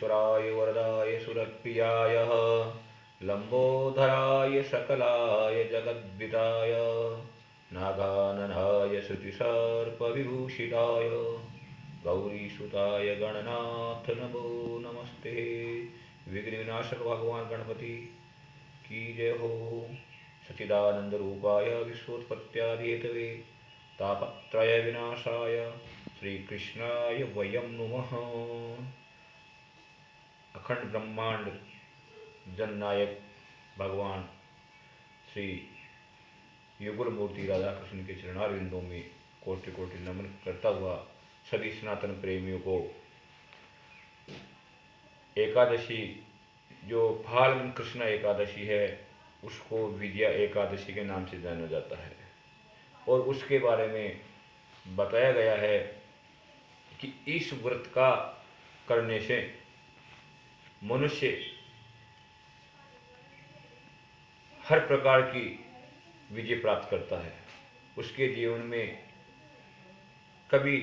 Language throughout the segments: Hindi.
विघ्नेश्वराय वरदाय सुरप्रियाय लंबोदराय सकलाय जगद्विताय नागाननाय श्रुतिसर्पविभूषिताय गौरीसुताय गणनाथ नमो नमस्ते। विघ्न विनाशक भगवान गणपति की जय हो। सच्चिदानंद रूपाय विश्वोत्पत्त्यादिहेतवे तापत्रय विनाशाय श्री कृष्णाय वयं नुमः। अखंड ब्रह्मांड जननायक भगवान श्री युगल मूर्ति राधा कृष्ण के चरणारविंदों में कोटि कोटि नमन करता हुआ सभी सनातन प्रेमियों को एकादशी जो फाल्गुन कृष्ण एकादशी है उसको विद्या एकादशी के नाम से जाना जाता है और उसके बारे में बताया गया है कि इस व्रत का करने से मनुष्य हर प्रकार की विजय प्राप्त करता है, उसके जीवन में कभी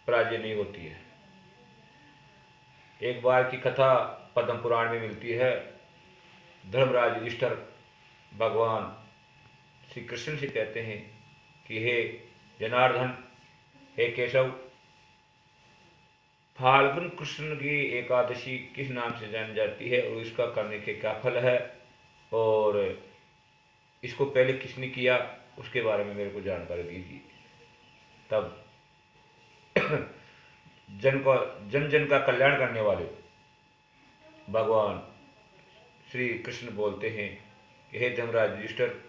पराजय नहीं होती है। एक बार की कथा पद्म पुराण में मिलती है। धर्मराज युधिष्ठिर भगवान श्री कृष्ण से कहते हैं कि हे जनार्दन, हे केशव, फाल्गुन कृष्ण की एकादशी किस नाम से जानी जाती है और इसका करने के क्या फल है और इसको पहले किसने किया उसके बारे में मेरे को जानकारी दीजिए। तब जन जन का कल्याण करने वाले भगवान श्री कृष्ण बोलते हैं कि हे धर्मराज युधिष्ठिर,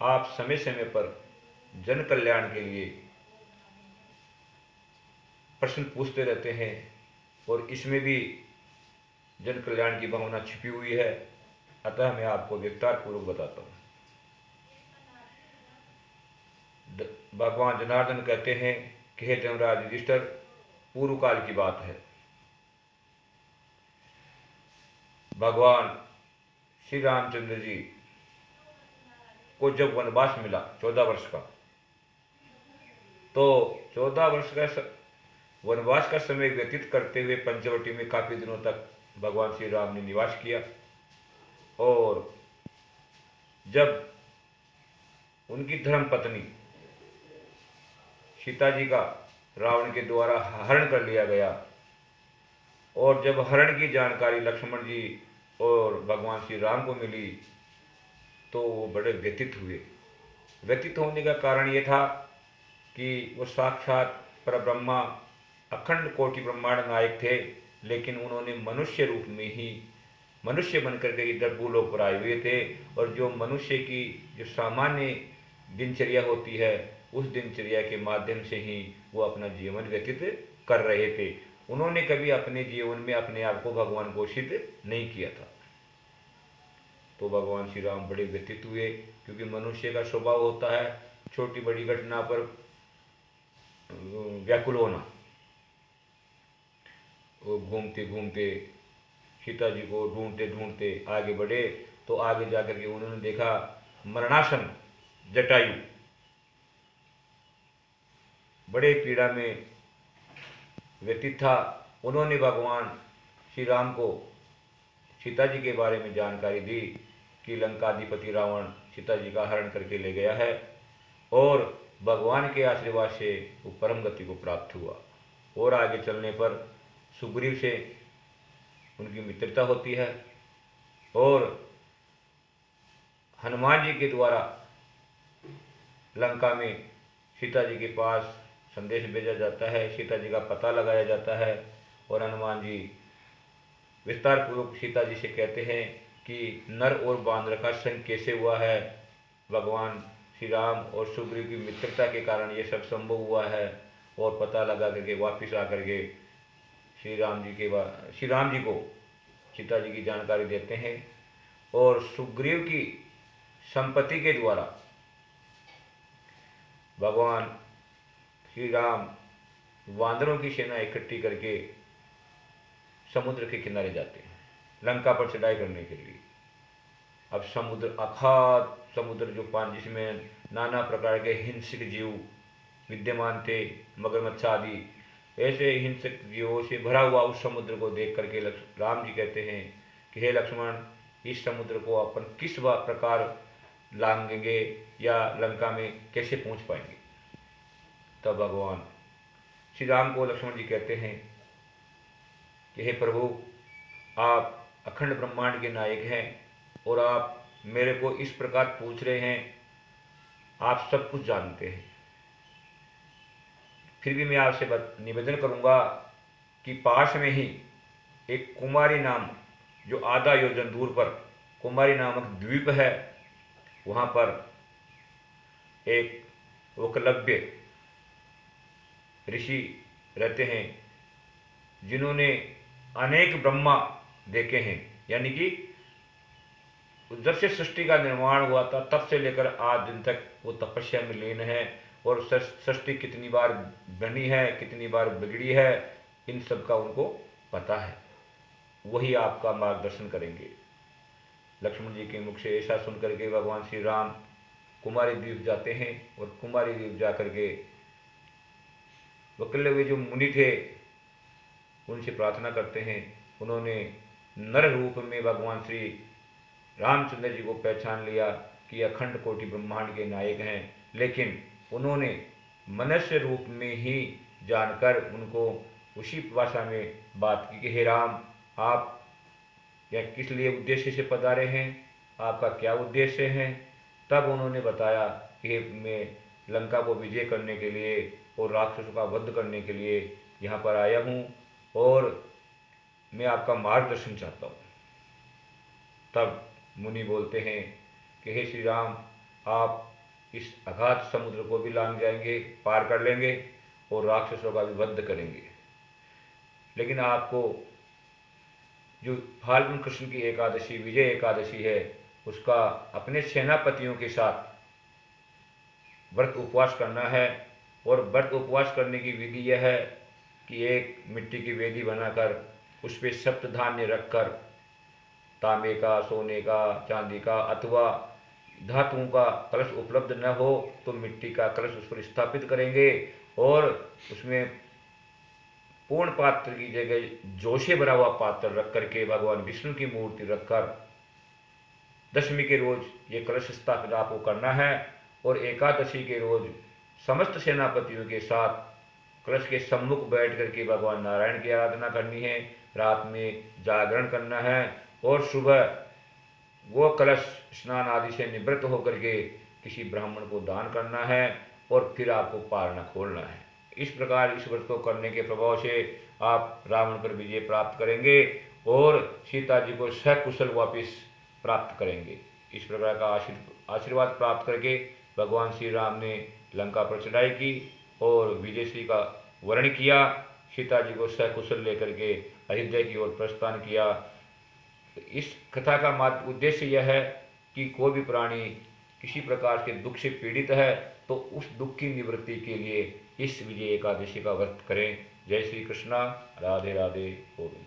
आप समय समय पर जन कल्याण के लिए प्रश्न पूछते रहते हैं और इसमें भी जन कल्याण की भावना छिपी हुई है, अतः मैं आपको विस्तार पूर्वक बताता हूँ। भगवान जनार्दन कहते हैं कि हे धर्मराज युधिष्ठिर, पूर्व काल की बात है। भगवान श्री रामचंद्र जी को जब वनवास मिला 14 वर्ष का, तो 14 वर्ष का वनवास का समय व्यतीत करते हुए पंचवटी में काफी दिनों तक भगवान श्री राम ने निवास किया और जब उनकी धर्म पत्नी सीता जी का रावण के द्वारा हरण कर लिया गया और जब हरण की जानकारी लक्ष्मण जी और भगवान श्री राम को मिली तो वो बड़े व्यथित हुए। व्यथित होने का कारण ये था कि वो साक्षात परब्रह्मा अखंड कोटि ब्रह्मांड नायक थे, लेकिन उन्होंने मनुष्य रूप में ही मनुष्य बनकर के इधर भूलोक पर आए हुए थे और जो मनुष्य की जो सामान्य दिनचर्या होती है उस दिनचर्या के माध्यम से ही वो अपना जीवन व्यतीत कर रहे थे। उन्होंने कभी अपने जीवन में अपने आप को भगवान घोषित नहीं किया था। तो भगवान श्री राम बड़े व्यतीत हुए, क्योंकि मनुष्य का स्वभाव होता है छोटी बड़ी घटना पर व्याकुल होना। वो घूमते घूमते सीता जी को ढूंढते ढूंढते आगे बढ़े तो आगे जाकर के उन्होंने देखा मरणासन जटायु बड़े पीड़ा में व्यतीत था। उन्होंने भगवान श्री राम को सीता जी के बारे में जानकारी दी कि लंकाधिपति रावण सीता जी का हरण करके ले गया है और भगवान के आशीर्वाद से वो परम गति को प्राप्त हुआ। और आगे चलने पर सुग्रीव से उनकी मित्रता होती है और हनुमान जी के द्वारा लंका में सीता जी के पास संदेश भेजा जाता है, सीता जी का पता लगाया जाता है और हनुमान जी विस्तार पूर्वक सीता जी से कहते हैं कि नर और बानर का संग कैसे हुआ है। भगवान श्री राम और सुग्रीव की मित्रता के कारण ये सब संभव हुआ है और पता लगा करके वापिस आकर के श्री राम जी को सीता जी की जानकारी देते हैं और सुग्रीव की संपत्ति के द्वारा भगवान श्री राम वानरों की सेना इकट्ठी करके समुद्र के किनारे जाते हैं लंका पर चढ़ाई करने के लिए। अब समुद्र अथाह समुद्र जो पानी जिसमें नाना प्रकार के हिंसक जीव विद्यमान थे, मगरमच्छ आदि, ऐसे हिंसक जीवों से भरा हुआ उस समुद्र को देख करके राम जी कहते हैं कि हे लक्ष्मण, इस समुद्र को अपन किस प्रकार लांघेंगे या लंका में कैसे पहुंच पाएंगे। तब भगवान श्री राम को लक्ष्मण जी कहते हैं कि हे प्रभु, आप अखंड ब्रह्मांड के नायक हैं और आप मेरे को इस प्रकार पूछ रहे हैं, आप सब कुछ जानते हैं, फिर भी मैं आपसे निवेदन करूंगा कि पास में ही एक कुमारी नाम, जो आधा योजन दूर पर कुमारी नामक द्वीप है, वहाँ पर एक एकलव्य ऋषि रहते हैं, जिन्होंने अनेक ब्रह्मा देखे हैं। यानी कि जब से सृष्टि का निर्माण हुआ था तब से लेकर आज दिन तक वो तपस्या में लीन है, और सृष्टि कितनी बार बनी है, कितनी बार बिगड़ी है, इन सब का उनको पता है। वही आपका मार्गदर्शन करेंगे। लक्ष्मण जी के मुख से ऐसा सुनकर के भगवान श्री राम कुमारी द्वीप जाते हैं, और कुमारी द्वीप जाकर के वकील हुए जो मुनि थे उनसे प्रार्थना करते हैं। उन्होंने नर रूप में भगवान श्री रामचंद्र जी को पहचान लिया कि अखंड कोटि ब्रह्मांड के नायक हैं, लेकिन उन्होंने मनुष्य रूप में ही जानकर उनको उसी भाषा में बात की कि हे राम, आप या किस लिए उद्देश्य से पधारे हैं, आपका क्या उद्देश्य है। तब उन्होंने बताया कि मैं लंका को विजय करने के लिए और राक्षसों का वध करने के लिए यहाँ पर आया हूँ, और मैं आपका मार्गदर्शन चाहता हूँ। तब मुनि बोलते हैं कि हे श्री राम, आप इस अगाध समुद्र को भी लांघ जाएंगे, पार कर लेंगे, और राक्षसों का भी वध करेंगे, लेकिन आपको जो फाल्गुन कृष्ण की एकादशी विजय एकादशी है, उसका अपने सेनापतियों के साथ व्रत उपवास करना है। और व्रत उपवास करने की विधि यह है कि एक मिट्टी की वेदी बनाकर उस पर सप्त धान्य रखकर, तांबे का, सोने का, चांदी का अथवा धातुओं का कलश उपलब्ध न हो तो मिट्टी का कलश उस पर स्थापित करेंगे, और उसमें पूर्ण पात्र की जगह जोशे भरा हुआ पात्र रख करके भगवान विष्णु की मूर्ति रखकर दशमी के रोज ये कलश स्थापित आपको करना है, और एकादशी के रोज समस्त सेनापतियों के साथ कलश के सम्मुख बैठ करके भगवान नारायण की आराधना करनी है, रात में जागरण करना है, और सुबह वो कलश स्नान आदि से निवृत्त होकर के किसी ब्राह्मण को दान करना है, और फिर आपको पारना खोलना है। इस प्रकार इस व्रत को करने के प्रभाव से आप रावण पर विजय प्राप्त करेंगे और सीता जी को सकुशल वापस प्राप्त करेंगे। इस प्रकार का आशीर्वाद प्राप्त करके भगवान श्री राम ने लंका पर चढ़ाई की और विजयश्री का वर्ण किया। सीता जी को सकुशल लेकर के अयोध्या की ओर प्रस्थान किया। इस कथा का उद्देश्य यह है कि कोई भी प्राणी किसी प्रकार के दुख से पीड़ित है तो उस दुख की निवृत्ति के लिए इस विजय एकादशी का व्रत करें। जय श्री कृष्णा। राधे राधे गोविंद।